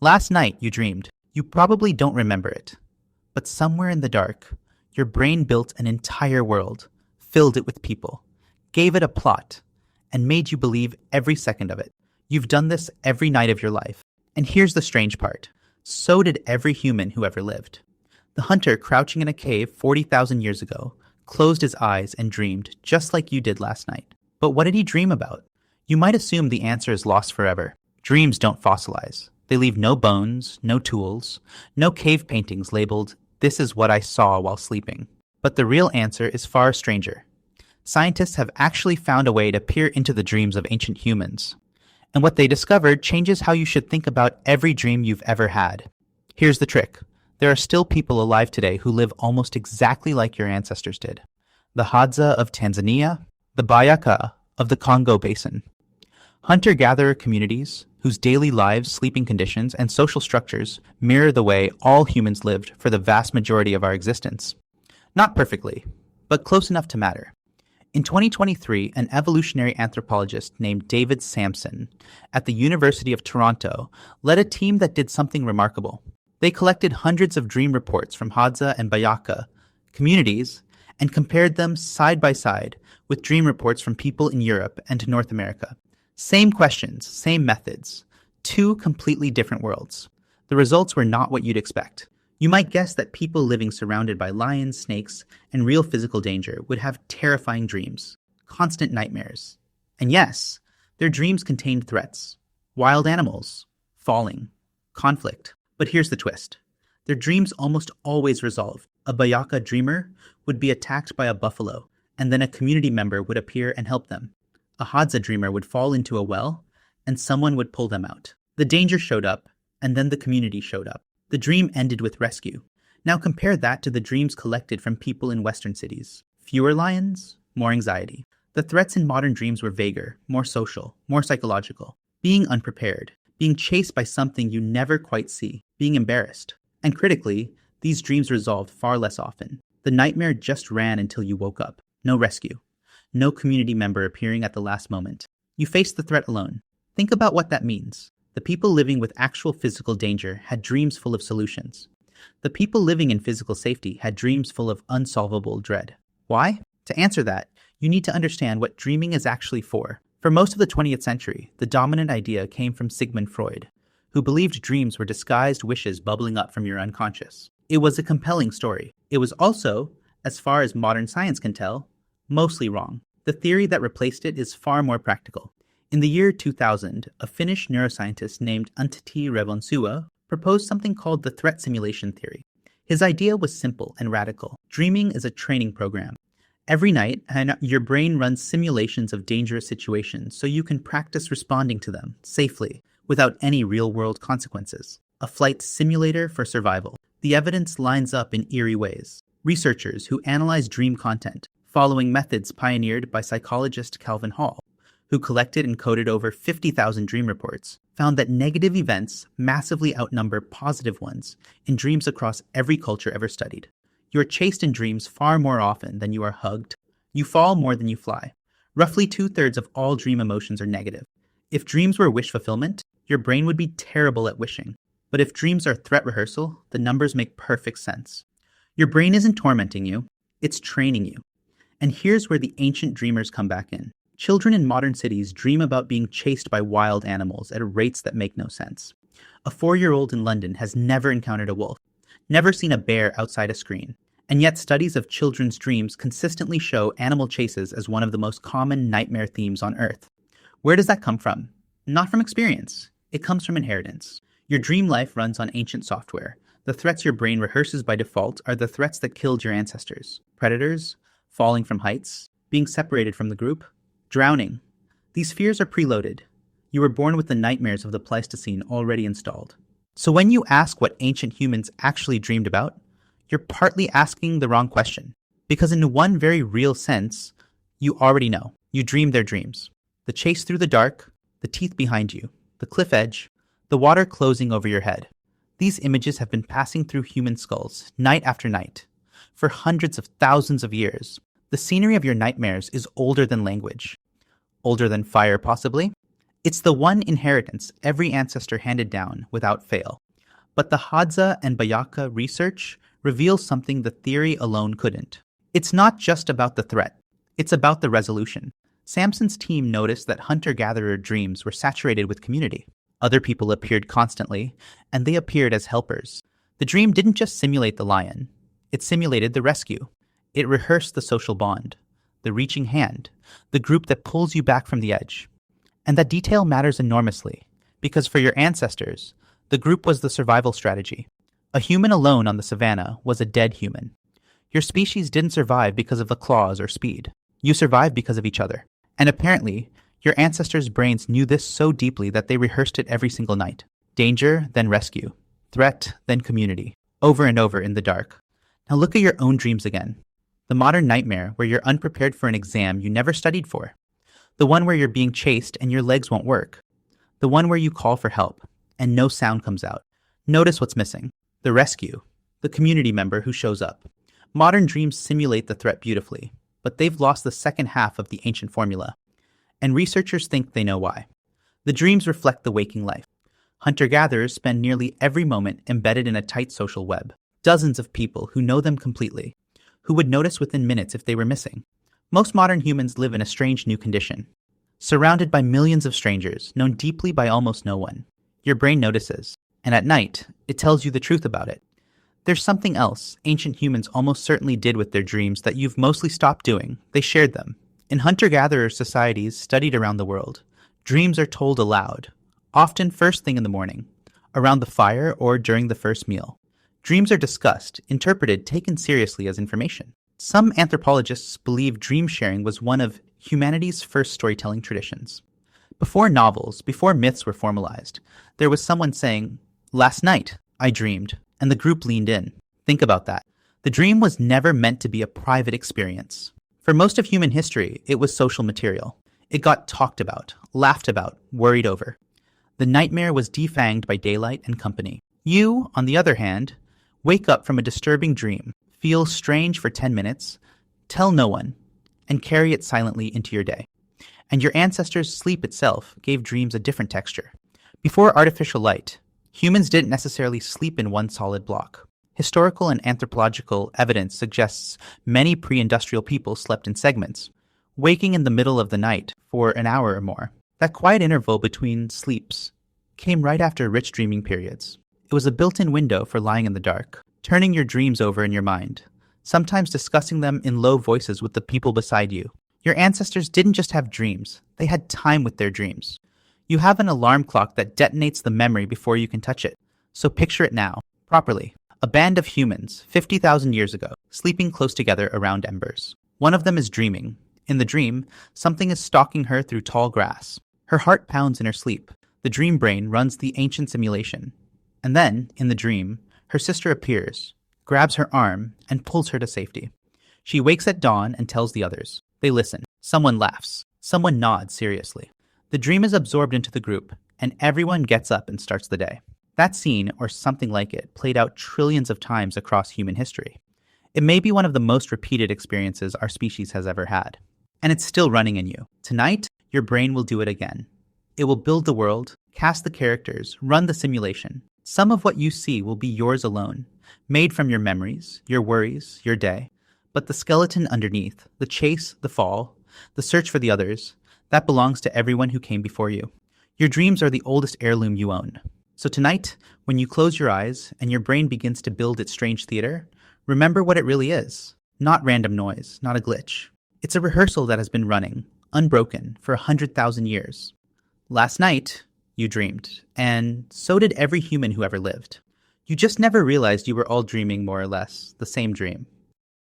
Last night you dreamed. You probably don't remember it. But somewhere in the dark, your brain built an entire world, filled it with people, gave it a plot, and made you believe every second of it. You've done this every night of your life. And here's the strange part. So did every human who ever lived. The hunter crouching in a cave 40,000 years ago closed his eyes and dreamed just like you did last night. But what did he dream about? You might assume the answer is lost forever. Dreams don't fossilize. They leave no bones, no tools, no cave paintings labeled, "This is what I saw while sleeping." But the real answer is far stranger. Scientists have actually found a way to peer into the dreams of ancient humans. And what they discovered changes how you should think about every dream you've ever had. Here's the trick. There are still people alive today who live almost exactly like your ancestors did. The Hadza of Tanzania, the BaYaka of the Congo Basin. Hunter-gatherer communities whose daily lives, sleeping conditions, and social structures mirror the way all humans lived for the vast majority of our existence. Not perfectly, but close enough to matter. In 2023, an evolutionary anthropologist named David Sampson at the University of Toronto led a team that did something remarkable. They collected hundreds of dream reports from Hadza and BaYaka communities and compared them side by side with dream reports from people in Europe and North America. Same questions, same methods, two completely different worlds. The results were not what you'd expect. You might guess that people living surrounded by lions, snakes, and real physical danger would have terrifying dreams, constant nightmares. And yes, their dreams contained threats, wild animals, falling, conflict. But here's the twist. Their dreams almost always resolved. A BaYaka dreamer would be attacked by a buffalo, and then a community member would appear and help them. A Hadza dreamer would fall into a well, and someone would pull them out. The danger showed up, and then the community showed up. The dream ended with rescue. Now compare that to the dreams collected from people in Western cities. Fewer lions, more anxiety. The threats in modern dreams were vaguer, more social, more psychological. Being unprepared, being chased by something you never quite see, being embarrassed. And critically, these dreams resolved far less often. The nightmare just ran until you woke up. No rescue. No community member appearing at the last moment. You faced the threat alone. Think about what that means. The people living with actual physical danger had dreams full of solutions. The people living in physical safety had dreams full of unsolvable dread. Why? To answer that, you need to understand what dreaming is actually for. For most of the 20th century, the dominant idea came from Sigmund Freud, who believed dreams were disguised wishes bubbling up from your unconscious. It was a compelling story. It was also, as far as modern science can tell, mostly wrong. The theory that replaced it is far more practical. In the year 2000, a Finnish neuroscientist named Antti Revonsuo proposed something called the threat simulation theory. His idea was simple and radical. Dreaming is a training program. Every night, your brain runs simulations of dangerous situations so you can practice responding to them safely without any real-world consequences. A flight simulator for survival. The evidence lines up in eerie ways. Researchers who analyze dream content, following methods pioneered by psychologist Calvin Hall, who collected and coded over 50,000 dream reports, found that negative events massively outnumber positive ones in dreams across every culture ever studied. You are chased in dreams far more often than you are hugged. You fall more than you fly. Roughly 2/3 of all dream emotions are negative. If dreams were wish fulfillment, your brain would be terrible at wishing. But if dreams are threat rehearsal, the numbers make perfect sense. Your brain isn't tormenting you, it's training you. And here's where the ancient dreamers come back in. Children in modern cities dream about being chased by wild animals at rates that make no sense. A 4-year-old in London has never encountered a wolf, never seen a bear outside a screen. And yet studies of children's dreams consistently show animal chases as one of the most common nightmare themes on Earth. Where does that come from? Not from experience. It comes from inheritance. Your dream life runs on ancient software. The threats your brain rehearses by default are the threats that killed your ancestors. Predators, falling from heights, being separated from the group, drowning. These fears are preloaded. You were born with the nightmares of the Pleistocene already installed. So when you ask what ancient humans actually dreamed about, you're partly asking the wrong question. Because in one very real sense, you already know. You dreamed their dreams. The chase through the dark, the teeth behind you, the cliff edge, the water closing over your head. These images have been passing through human skulls night after night. For hundreds of thousands of years, the scenery of your nightmares is older than language. Older than fire, possibly, It's the one inheritance every ancestor handed down without fail. But the Hadza and BaYaka research reveals something the theory alone couldn't. It's not just about the threat, it's about the resolution. Samson's team noticed that hunter-gatherer dreams were saturated with community. Other people appeared constantly, and they appeared as helpers. The dream didn't just simulate the lion, it simulated the rescue. It rehearsed the social bond, the reaching hand, the group that pulls you back from the edge. And that detail matters enormously, because for your ancestors, the group was the survival strategy. A human alone on the savannah was a dead human. Your species didn't survive because of the claws or speed. You survived because of each other. And apparently, your ancestors' brains knew this so deeply that they rehearsed it every single night. Danger, then rescue. Threat, then community. Over and over in the dark. Now look at your own dreams again. The modern nightmare where you're unprepared for an exam you never studied for. The one where you're being chased and your legs won't work. The one where you call for help and no sound comes out. Notice what's missing. The rescue. The community member who shows up. Modern dreams simulate the threat beautifully, but they've lost the second half of the ancient formula. And researchers think they know why. The dreams reflect the waking life. Hunter-gatherers spend nearly every moment embedded in a tight social web. Dozens of people who know them completely, who would notice within minutes if they were missing. Most modern humans live in a strange new condition. Surrounded by millions of strangers, known deeply by almost no one. Your brain notices, and at night, it tells you the truth about it. There's something else ancient humans almost certainly did with their dreams that you've mostly stopped doing. They shared them. In hunter-gatherer societies studied around the world, dreams are told aloud, often first thing in the morning, around the fire or during the first meal. Dreams are discussed, interpreted, taken seriously as information. Some anthropologists believe dream sharing was one of humanity's first storytelling traditions. Before novels, before myths were formalized, there was someone saying, "Last night, I dreamed," and the group leaned in. Think about that. The dream was never meant to be a private experience. For most of human history, it was social material. It got talked about, laughed about, worried over. The nightmare was defanged by daylight and company. You, on the other hand, wake up from a disturbing dream, feel strange for 10 minutes, tell no one, and carry it silently into your day. And your ancestors' sleep itself gave dreams a different texture. Before artificial light, humans didn't necessarily sleep in one solid block. Historical and anthropological evidence suggests many pre-industrial people slept in segments, waking in the middle of the night for an hour or more. That quiet interval between sleeps came right after rich dreaming periods. It was a built-in window for lying in the dark, turning your dreams over in your mind, sometimes discussing them in low voices with the people beside you. Your ancestors didn't just have dreams, they had time with their dreams. You have an alarm clock that detonates the memory before you can touch it. So picture it now, properly. A band of humans, 50,000 years ago, sleeping close together around embers. One of them is dreaming. In the dream, something is stalking her through tall grass. Her heart pounds in her sleep. The dream brain runs the ancient simulation. And then, in the dream, her sister appears, grabs her arm, and pulls her to safety. She wakes at dawn and tells the others. They listen. Someone laughs. Someone nods seriously. The dream is absorbed into the group, and everyone gets up and starts the day. That scene, or something like it, played out trillions of times across human history. It may be one of the most repeated experiences our species has ever had. And it's still running in you. Tonight, your brain will do it again. It will build the world, cast the characters, run the simulation. Some of what you see will be yours alone, made from your memories, your worries, your day. But the skeleton underneath, the chase, the fall, the search for the others, that belongs to everyone who came before you. Your dreams are the oldest heirloom you own. So tonight, when you close your eyes and your brain begins to build its strange theater, remember what it really is. Not random noise, not a glitch. It's a rehearsal that has been running, unbroken, for 100,000 years. Last night, you dreamed, and so did every human who ever lived. You just never realized you were all dreaming more or less the same dream.